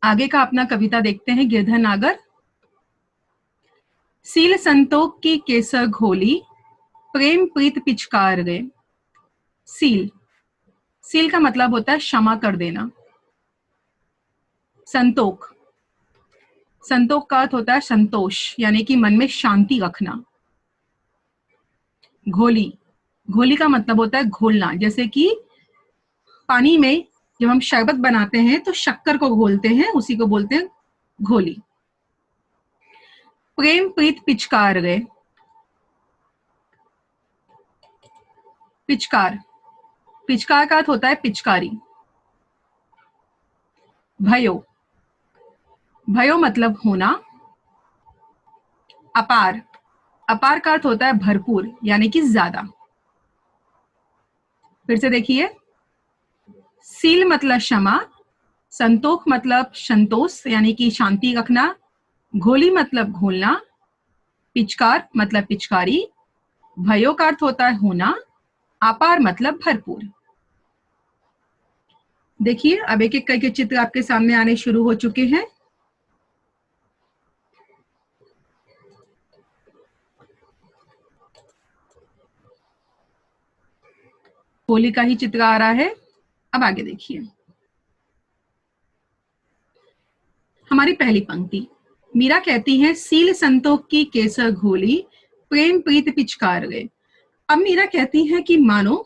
आगे का अपना कविता देखते हैं। गिरधर नागर। सील संतोख की केसर घोली, प्रेम प्रीत पिचकार गए। सील, सील का मतलब होता है क्षमा कर देना। संतोख, संतोख का अर्थ होता है संतोष, यानी कि मन में शांति रखना। घोली, घोली का मतलब होता है घोलना, जैसे कि पानी में जब हम शरबत बनाते हैं तो शक्कर को घोलते हैं, उसी को बोलते हैं घोली। प्रेम प्रीत पिचकार गए। पिचकार, पिचकार का अर्थ होता है पिचकारी। भयो, भयो मतलब होना। अपार, अपार का अर्थ होता है भरपूर, यानी कि ज्यादा। फिर से देखिए, सील मतलब क्षमा, संतोख मतलब संतोष यानी कि शांति रखना, घोली मतलब घोलना, पिचकार मतलब पिचकारी, भयो का अर्थ होता है होना, अपार मतलब भरपूर। देखिए अब एक एक करके चित्र आपके सामने आने शुरू हो चुके हैं। होली का ही चित्र आ रहा है। अब आगे देखिए, हमारी पहली पंक्ति, मीरा कहती है सील संतोख की केसर घोली, प्रेम प्रीत पिचकार गए। अब मीरा कहती है कि मानो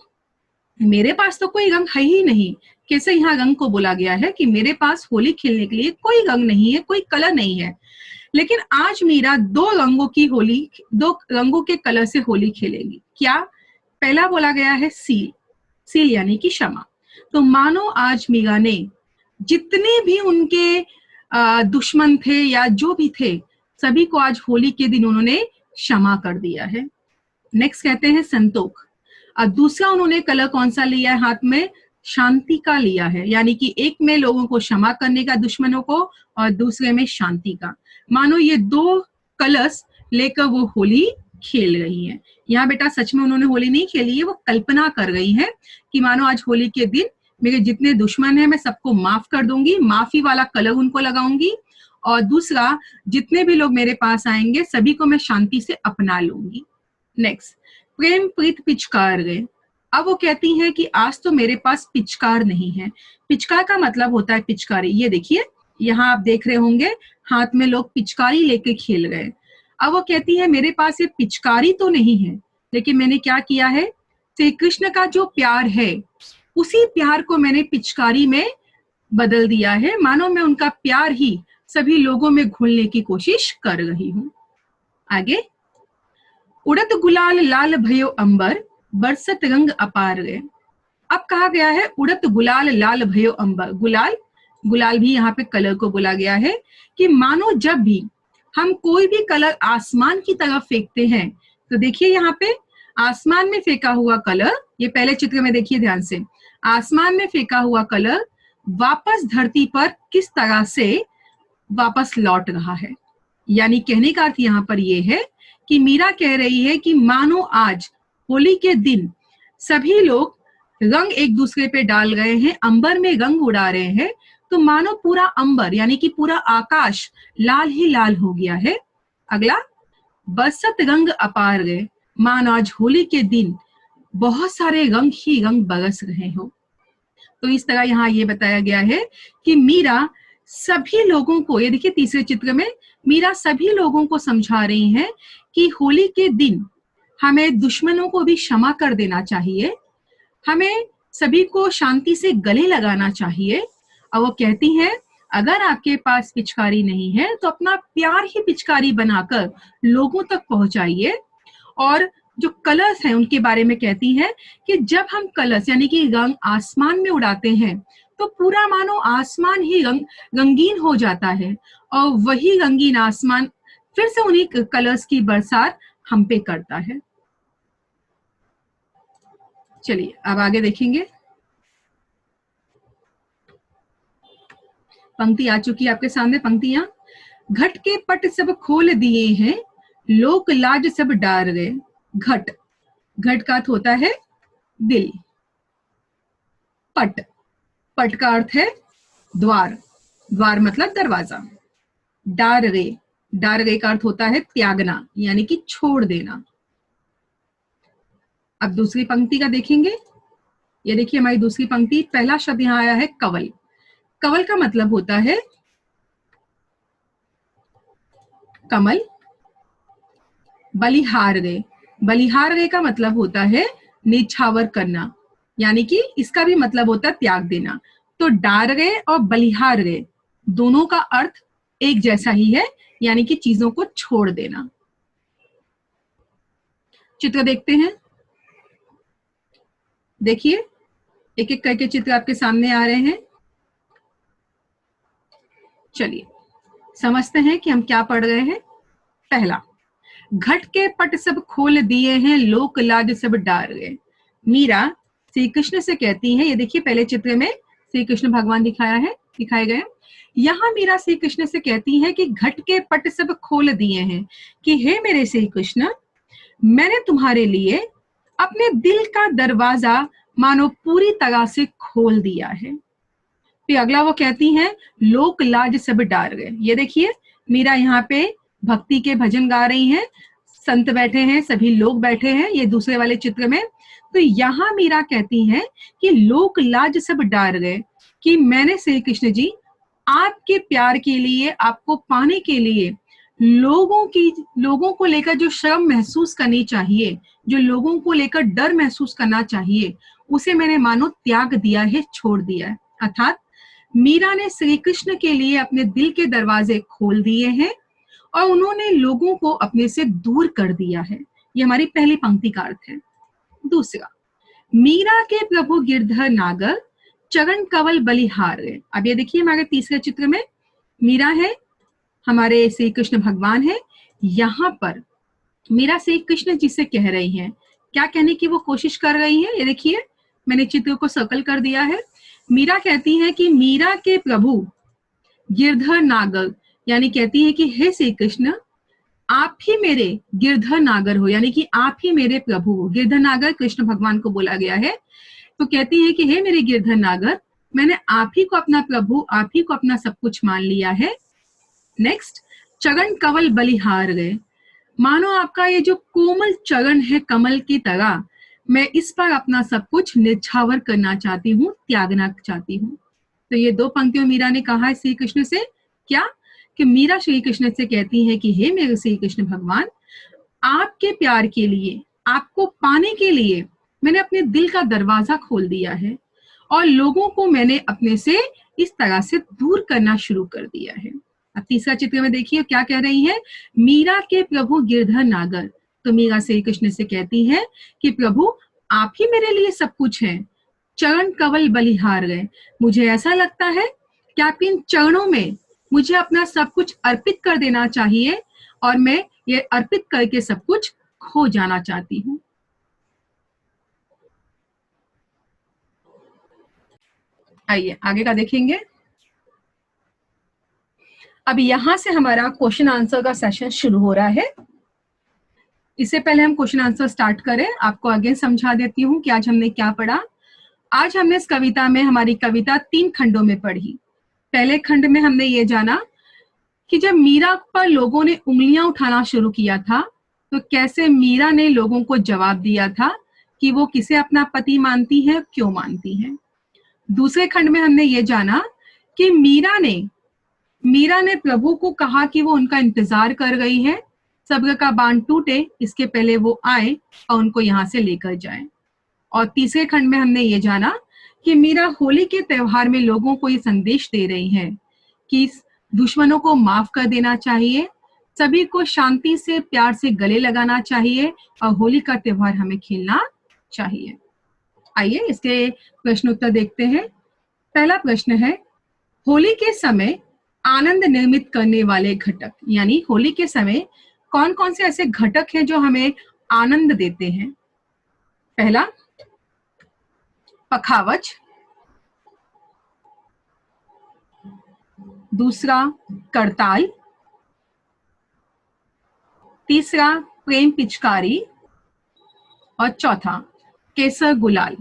मेरे पास तो कोई रंग है ही नहीं। कैसे यहाँ रंग को बोला गया है कि मेरे पास होली खेलने के लिए कोई रंग नहीं है, कोई कलर नहीं है। लेकिन आज मीरा दो रंगों की होली, दो रंगों के कलर से होली खेलेगी। क्या? पहला बोला गया है सील, सील यानी कि क्षमा। तो मानो आज मीरा ने जितने भी उनके दुश्मन थे या जो भी थे, सभी को आज होली के दिन उन्होंने क्षमा कर दिया है। नेक्स्ट कहते हैं संतोख। और दूसरा उन्होंने कलर कौन सा लिया है हाथ में? शांति का लिया है, यानी कि एक में लोगों को क्षमा करने का दुश्मनों को, और दूसरे में शांति का। मानो ये दो कलर्स लेकर वो होली खेल रही हैं। यहाँ बेटा सच में उन्होंने होली नहीं खेली है, वो कल्पना कर रही है कि मानो आज होली के दिन मेरे जितने दुश्मन हैं मैं सबको माफ कर दूंगी, माफी वाला कलर उनको लगाऊंगी, और दूसरा जितने भी लोग मेरे पास आएंगे सभी को मैं शांति से अपना लूंगी। नेक्स्ट, प्रेम प्रीत पिचकार गए। अब वो कहती हैं कि आज तो मेरे पास पिचकार नहीं है। पिचकार का मतलब होता है पिचकारी। ये देखिए यहाँ आप देख रहे होंगे हाथ में लोग पिचकारी लेके खेल गए। अब वो कहती है मेरे पास ये पिचकारी तो नहीं है, लेकिन मैंने क्या किया है, श्री कृष्ण का जो प्यार है उसी प्यार को मैंने पिचकारी में बदल दिया है। मानो मैं उनका प्यार ही सभी लोगों में घुलने की कोशिश कर रही हूं। आगे, उड़त गुलाल लाल भयो अंबर, बरसत रंग अपार गए। अब कहा गया है उड़त गुलाल लाल भयो अंबर। गुलाल, गुलाल भी यहाँ पे कलर को बोला गया है कि मानो जब भी हम कोई भी कलर आसमान की तरफ फेंकते हैं, तो देखिए यहाँ पे आसमान में फेंका हुआ कलर, ये पहले चित्र में देखिए ध्यान से, आसमान में फेंका हुआ कलर वापस धरती पर किस तरह से वापस लौट रहा है। यानी कहने का अर्थ यहाँ पर यह है कि मीरा कह रही है कि मानो आज होली के दिन सभी लोग रंग एक दूसरे पे डाल गए हैं, अंबर में रंग उड़ा रहे हैं, तो मानो पूरा अंबर यानी कि पूरा आकाश लाल ही लाल हो गया है। अगला, बरसत रंग अपार गए। मानो आज होली के दिन बहुत सारे रंग ही रंग बरस रहे हो। तो इस तरह यहाँ ये बताया गया है कि मीरा सभी लोगों को, ये देखिए तीसरे चित्र में, मीरा सभी लोगों को समझा रही हैं कि होली के दिन हमें दुश्मनों को भी क्षमा कर देना चाहिए, हमें सभी को शांति से गले लगाना चाहिए। और वो कहती हैं अगर आपके पास पिचकारी नहीं है तो अपना प्यार ही पिचकारी बनाकर लोगों तक पहुंचाइए। और जो कलर्स हैं उनके बारे में कहती हैं कि जब हम कलर्स यानी कि रंग आसमान में उड़ाते हैं तो पूरा मानो आसमान ही रंगीन हो जाता है, और वही रंगीन आसमान फिर से उन्हीं कलर्स की बरसात हम पे करता है। चलिए अब आगे देखेंगे। पंक्ति आ चुकी है आपके सामने। पंक्तियां, घट के पट सब खोल दिए हैं, लोक लाज सब डार गए। घट, घट का अर्थ होता है दिल। पट, पट का अर्थ है द्वार, द्वार मतलब दरवाजा। डारगे, डारगे का अर्थ होता है त्यागना, यानी कि छोड़ देना। अब दूसरी पंक्ति का देखेंगे। ये देखिए हमारी दूसरी पंक्ति, पहला शब्द यहाँ आया है कवल। कवल का मतलब होता है कमल। बलिहार गए, बलिहार गए का मतलब होता है निछावर करना, यानी कि इसका भी मतलब होता है त्याग देना। तो डार गए और बलिहार गए दोनों का अर्थ एक जैसा ही है, यानी कि चीजों को छोड़ देना। चित्र देखते हैं। देखिए एक एक करके चित्र आपके सामने आ रहे हैं। चलिए समझते हैं कि हम क्या पढ़ रहे हैं। पहला, घट के पट सब खोल दिए हैं, लोक लाज सब डार गए। मीरा श्री कृष्ण से कहती है, ये देखिए पहले चित्र में श्री कृष्ण भगवान दिखाए गए। यहाँ मीरा श्री कृष्ण से कहती है कि घट के पट सब खोल दिए हैं, कि हे मेरे श्री कृष्ण, मैंने तुम्हारे लिए अपने दिल का दरवाजा मानो पूरी तरह से खोल दिया है। फिर अगला वो कहती हैं, लोक लाज सब डार गए। ये देखिए मीरा यहाँ पे भक्ति के भजन गा रही हैं, संत बैठे हैं, सभी लोग बैठे हैं, ये दूसरे वाले चित्र में। तो यहाँ मीरा कहती हैं कि लोक लाज सब डार गए, कि मैंने श्री कृष्ण जी आपके प्यार के लिए, आपको पाने के लिए लोगों को लेकर जो शर्म महसूस करनी चाहिए, जो लोगों को लेकर डर महसूस करना चाहिए, उसे मैंने मानो त्याग दिया है, छोड़ दिया है। अर्थात मीरा ने श्री कृष्ण के लिए अपने दिल के दरवाजे खोल दिए हैं और उन्होंने लोगों को अपने से दूर कर दिया है। ये हमारी पहली पंक्ति का अर्थ है। दूसरा, मीरा के प्रभु गिरधर नागर चरण कवल बलिहार गए। अब ये देखिए हमारे तीसरे चित्र में मीरा है, हमारे श्री कृष्ण भगवान है। यहाँ पर मीरा श्री कृष्ण जी से कह रही हैं, क्या कहने की वो कोशिश कर रही है। ये देखिए मैंने चित्र को सर्कल कर दिया है। मीरा कहती है कि मीरा के प्रभु गिरधर नागर, यानी कहती है कि हे श्री कृष्ण, आप ही मेरे गिरधर नागर हो, यानी कि आप ही मेरे प्रभु हो। गिरधर नागर कृष्ण भगवान को बोला गया है। तो कहती है कि हे मेरे गिरधर नागर, मैंने आप ही को अपना प्रभु, आप ही को अपना सब कुछ मान लिया है। नेक्स्ट, चरण कवल बलिहार गए, मानो आपका ये जो कोमल चरण है कमल की तरह, मैं इस पर अपना सब कुछ निछावर करना चाहती हूँ, त्यागना चाहती हूँ। तो ये दो पंक्तियों मीरा ने कहा है श्री कृष्ण से। क्या कि मीरा श्री कृष्ण से कहती है कि हे मेरे श्री कृष्ण भगवान, आपके प्यार के लिए, आपको पाने के लिए मैंने अपने दिल का दरवाजा खोल दिया है और लोगों को मैंने अपने से इस तरह से दूर करना शुरू कर दिया है। अब तीसरा चित्र में देखिए क्या कह रही है, मीरा के प्रभु गिरधर नागर। तो मीरा श्री कृष्ण से कहती है कि प्रभु आप ही मेरे लिए सब कुछ है, चरण कवल बलिहार गए। मुझे ऐसा लगता है कि आपके इन चरणों में मुझे अपना सब कुछ अर्पित कर देना चाहिए और मैं ये अर्पित करके सब कुछ खो जाना चाहती हूँ। आइए आगे का देखेंगे। अब यहां से हमारा क्वेश्चन आंसर का सेशन शुरू हो रहा है। इससे पहले हम क्वेश्चन आंसर स्टार्ट करें, आपको अगेन समझा देती हूँ कि आज हमने क्या पढ़ा। आज हमने इस कविता में, हमारी कविता 3 खंडों में पढ़ी। पहले खंड में हमने ये जाना कि जब मीरा पर लोगों ने उंगलियां उठाना शुरू किया था, तो कैसे मीरा ने लोगों को जवाब दिया था कि वो किसे अपना पति मानती है, क्यों मानती है। दूसरे खंड में हमने ये जाना कि मीरा ने प्रभु को कहा कि वो उनका इंतजार कर रही है, सब्र का बांध टूटे इसके पहले वो आए और उनको यहाँ से लेकर जाए। और तीसरे खंड में हमने ये जाना कि मीरा होली के त्योहार में लोगों को ये संदेश दे रही है कि दुश्मनों को माफ कर देना चाहिए, सभी को शांति से, प्यार से गले लगाना चाहिए और होली का त्योहार हमें खेलना चाहिए। आइए इसके प्रश्न उत्तर देखते हैं। पहला प्रश्न है, होली के समय आनंद निर्मित करने वाले घटक, यानी होली के समय कौन कौन से ऐसे घटक हैं जो हमें आनंद देते हैं। पहला, पखावज। दूसरा, करताल। तीसरा, प्रेम पिचकारी। और चौथा, केसर गुलाल।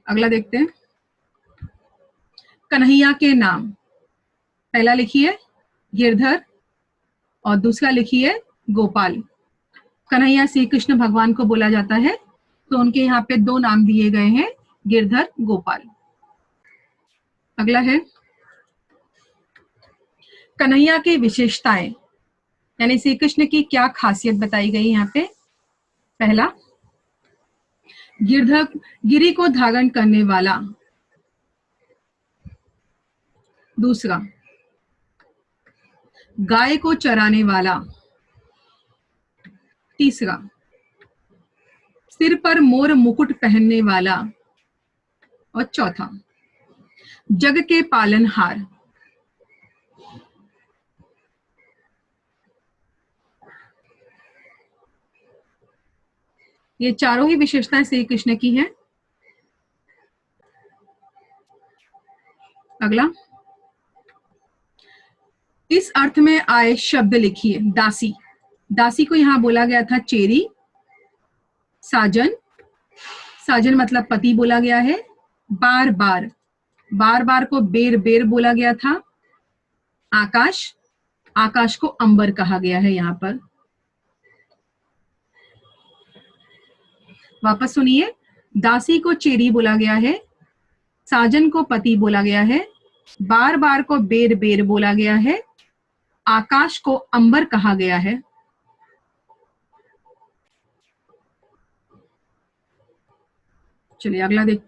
अगला देखते हैं, कन्हैया के नाम। पहला लिखिए गिरधर और दूसरा लिखिए गोपाल। कन्हैया श्री कृष्ण भगवान को बोला जाता है, तो उनके यहाँ पे दो नाम दिए गए हैं, गिरधर गोपाल। अगला है कन्हैया की विशेषताएं, यानी श्री कृष्ण की क्या खासियत बताई गई यहाँ पे। पहला, गिरधर गिरी को धारण करने वाला। दूसरा, गाय को चराने वाला। तीसरा, सिर पर मोर मुकुट पहनने वाला। और चौथा, जग के पालनहार। ये चारों ही विशेषताएं श्री कृष्ण की हैं। अगला, इस अर्थ में आए शब्द लिखिए। दासी, दासी को यहां बोला गया था चेरी। साजन, साजन मतलब पति बोला गया है। बार बार, बार बार को बेर बेर बोला गया था। आकाश, आकाश को अंबर कहा गया है यहां पर। वापस सुनिए, दासी को चेरी बोला गया है, साजन को पति बोला गया है, बार बार को बेर बेर बोला गया है, आकाश को अंबर कहा गया है। चलिए अगला देखते हैं।